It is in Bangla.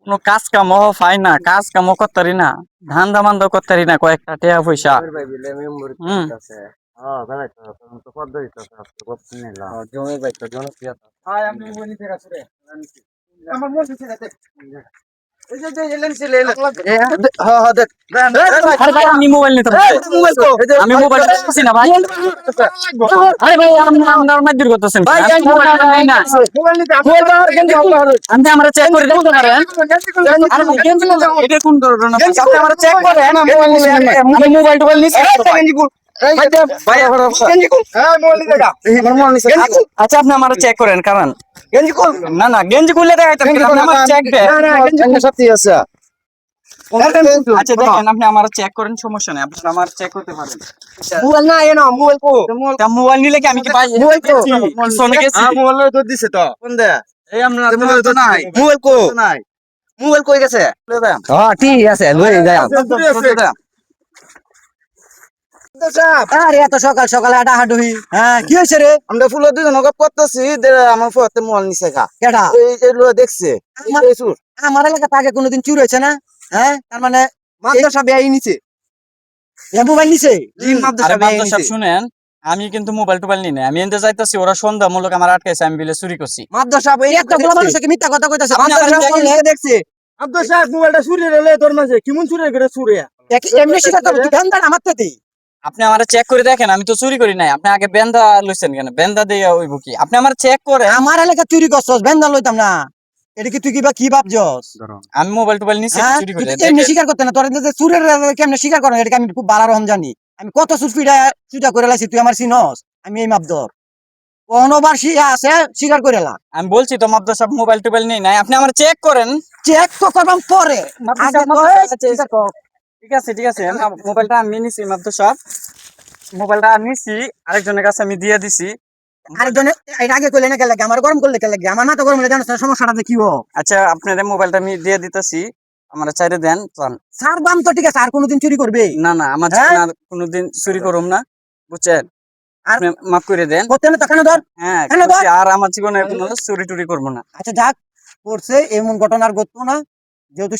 কোনো কাজ কামও পাই না, কাজ কামও করতারি না, ধান্দা মান্দা করতারি না, কয়েকটা টাকা পয়সা। হুম। আরে ভাই, আমি মোবাইল নিতে পারছি। আমি মোবাইল পাচ্ছি না ভাই। আরে ভাই, আপনার মাইর করতেছেন ভাই, আমি মোবাইল নাই না। আপনি আমরা চেক করে দেখতে পারেন। আরে ভাই, এটা কোন ধরনের না? আপনি আমরা চেক করেন। আমি মোবাইল টোবাইল নিছি। আচ্ছা, আপনি আমার চেক করেন কারণ না না গেঞ্জি খুললে দেখাইতেন, আপনি আমার চেক দেন। আচ্ছা দেখেন, আপনি আমার চেক করেন, সমস্যা নেই, আপনি আমার চেক করতে পারেন। মোবাইল না এনো মোবাইল কো তা মোবাইল নিলে কি আমি কি ভাই মোবাইল তো সোনে গেছি? মোবাইল তো দিছে তো কোন দে এই আমরা মোবাইল তো নাই মোবাইল কো নাই মোবাইল কই গেছে হ্যাঁ ঠিক আছে লই যাই আরে এত সকাল সকাল আটা হাডুই হ্যাঁ কি হইছে রে আমরা ফুল দুজন গপ করতেছি আমার ফুয়াতে মোবাইল নিছে কা কেডা এই লো দেখছে এই সুর আমার এলাকা আগে কোনোদিন চুরি হয়েছে না হ্যাঁ তার মানে মাদ্রাসা বেআই নিছে এ মোবাইল নিছে জি মাদ্রাসা বেআই নিছে শুনেন, আমি কিন্তু মোবাইল টোবাইল নিই না, আমি এনতে যাইতাছি, ওরা সন্ধ্যা মূলক আমার আটকাইছে, আমি বিলে চুরি করছি। মাদ্রাসা এই একটা গোলা মানুষকে মিথ্যা কথা কইতাছে মাদ্রাসা দেখছে আব্দুল সাহেব মোবাইলটা চুরি হলে তোর মাঝে কেমন চুরি করে চুরি এমনি শিকার করে তুই বেন্দা আমারতে দি আপনি আমার চেক করে দেখেন, আমি তো চুরি করি নাই। আপনি আগে বেন্দা লইছেন কেন? বেন্দা দিয়ে হইব কি? আপনি আমার চেক করে। আমার এলাকা চুরি করছস বেন্দা লইতাম না এটা কি তুই কি ভাবছস আমি মোবাইল টোবাইল নিছি চুরি করে। এমনি শিকার করতে না তোর যে চুরের কেমনে শিকার করে এটা আমি খুব ভালো রকম জানি আমি কত চুটা করে লাইছি তুই আমার চিনস আমি এই মাপদর অনবাসী আছে শিকার করে লা আমি বলছি তো মাপদর সব মোবাইল টোবাইল নেই নাই, আপনি আমার চেক করেন। চেক তো করবাম পরে ঠিক আছে ঠিক আছে, মোবাইলটা আমি নিছি মাপদর সব, মোবাইলটা আমি নিছি, আরেকজনের কাছে আমি দিয়ে দিছি। আরেকজনে এর আগে কইলে না কে লাগে আমার গরম করলে কে লাগে আমার মাথা গরম হলে জানো সমস্যাটা কি হো আচ্ছা, আপনাদের মোবাইলটা আমি দিয়ে দিতেছি, আমার চাইরে দেন। স্যার বাম তো ঠিক আছে আর কোনোদিন চুরি করবে না না, আমার আর কোনোদিন চুরি করুম না, বুঝছেন? আর মাফ করে দেন। করতে না তখন ধর হ্যাঁ, আর আমার জীবনে কোনো চুরি টুরি করবো না। আচ্ছা যাক করছে এমন ঘটনার ঘটতো না যেহেতু